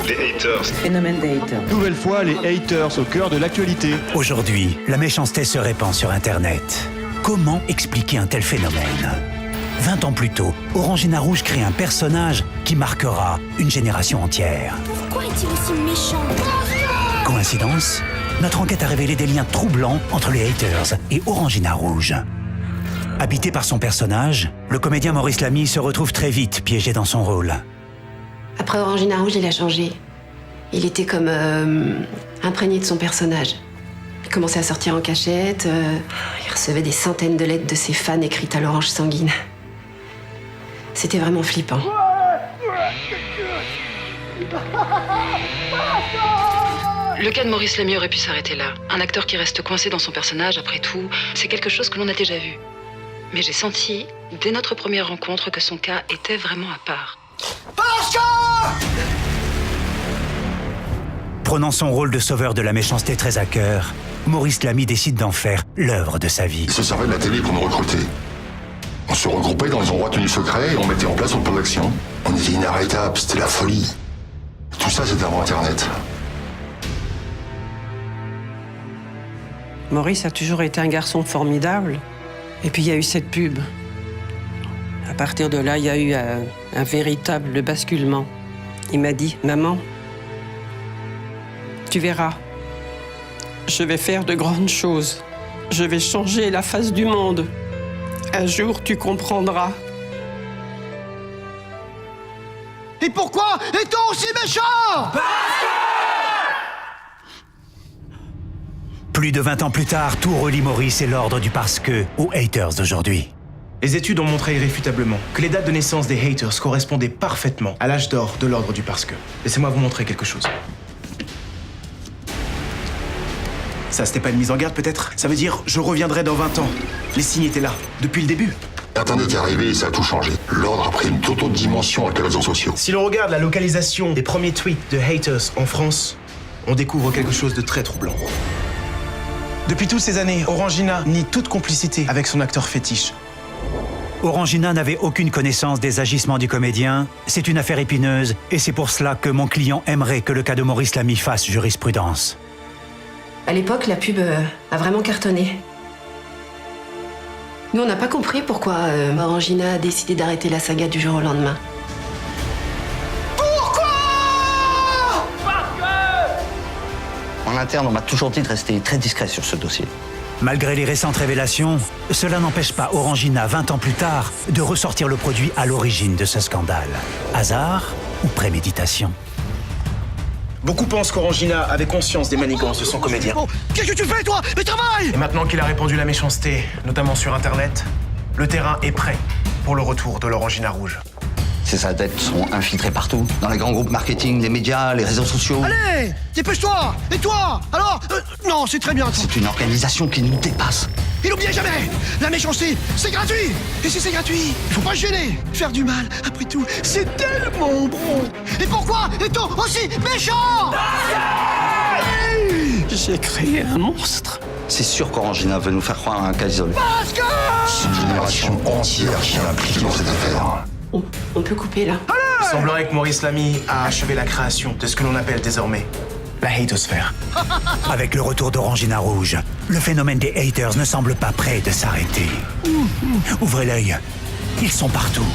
Les haters. Phénomène des haters. Nouvelle fois, les haters au cœur de l'actualité. Aujourd'hui, la méchanceté se répand sur Internet. Comment expliquer un tel phénomène ? 20 ans plus tôt, Orangina Rouge crée un personnage qui marquera une génération entière. Pourquoi est-il aussi méchant ? Coïncidence ? Notre enquête a révélé des liens troublants entre les haters et Orangina Rouge. Habité par son personnage, le comédien Maurice Lamy se retrouve très vite piégé dans son rôle. Après Orangina Rouge, il a changé. Il était comme imprégné de son personnage. Il commençait à sortir en cachette. Il recevait des centaines de lettres de ses fans écrites à l'orange sanguine. C'était vraiment flippant. Le cas de Maurice Lamy aurait pu s'arrêter là. Un acteur qui reste coincé dans son personnage, après tout, c'est quelque chose que l'on a déjà vu. Mais j'ai senti, dès notre première rencontre, que son cas était vraiment à part. Prenant son rôle de sauveur de la méchanceté très à cœur, Maurice Lamy décide d'en faire l'œuvre de sa vie. Ils se servaient de la télé pour nous recruter. On se regroupait dans des endroits tenus secrets et on mettait en place notre plan d'action. On était inarrêtables, c'était la folie. Tout ça, c'était avant Internet. Maurice a toujours été un garçon formidable. Et puis il y a eu cette pub. À partir de là, il y a eu un véritable basculement. Il m'a dit, maman, tu verras, je vais faire de grandes choses. Je vais changer la face du monde. Un jour, tu comprendras. Et pourquoi est-on aussi méchant ? Plus de 20 ans plus tard, tout relie Maurice et l'ordre du parce que aux haters d'aujourd'hui. Les études ont montré irréfutablement que les dates de naissance des haters correspondaient parfaitement à l'âge d'or de l'ordre du parce que. Laissez-moi vous montrer quelque chose. Ça, c'était pas une mise en garde, peut-être ? Ça veut dire, je reviendrai dans 20 ans. Les signes étaient là, depuis le début. Internet est arrivé et ça a tout changé. L'ordre a pris une toute autre dimension avec les réseaux sociaux. Si l'on regarde la localisation des premiers tweets de haters en France, on découvre quelque chose de très troublant. Depuis toutes ces années, Orangina nie toute complicité avec son acteur fétiche. Orangina n'avait aucune connaissance des agissements du comédien. C'est une affaire épineuse et c'est pour cela que mon client aimerait que le cas de Maurice Lamy fasse jurisprudence. À l'époque, la pub a vraiment cartonné. Nous, on n'a pas compris pourquoi Orangina a décidé d'arrêter la saga du jour au lendemain. En interne, on m'a toujours dit de rester très discret sur ce dossier. Malgré les récentes révélations, cela n'empêche pas Orangina, 20 ans plus tard, de ressortir le produit à l'origine de ce scandale. Hasard ou préméditation ? Beaucoup pensent qu'Orangina avait conscience des manigances de son comédien. Oh, qu'est-ce que tu fais, toi ? Mais travaille ! Et maintenant qu'il a répandu la méchanceté, notamment sur Internet, le terrain est prêt pour le retour de l'Orangina Rouge. Ces adeptes sont infiltrés partout, dans les grands groupes marketing, les médias, les réseaux sociaux. Allez, dépêche-toi. Et toi ? Alors non, c'est très bien. C'est une organisation qui nous dépasse. Et n'oubliez jamais, la méchanceté, c'est gratuit. Et si c'est gratuit, il faut pas se gêner. Faire du mal, après tout, c'est tellement bon. Et pourquoi est-on aussi méchant ? J'ai créé un monstre. C'est sûr qu'Orangina veut nous faire croire à un cas isolé. C'est une génération entière qui est impliquée dans cette affaire. On peut couper là. Il semblerait que Maurice Lamy a achevé la création de ce que l'on appelle désormais la hatosphère. Avec le retour d'Orangina Rouge, le phénomène des haters ne semble pas prêt de s'arrêter. Ouvrez l'œil, ils sont partout.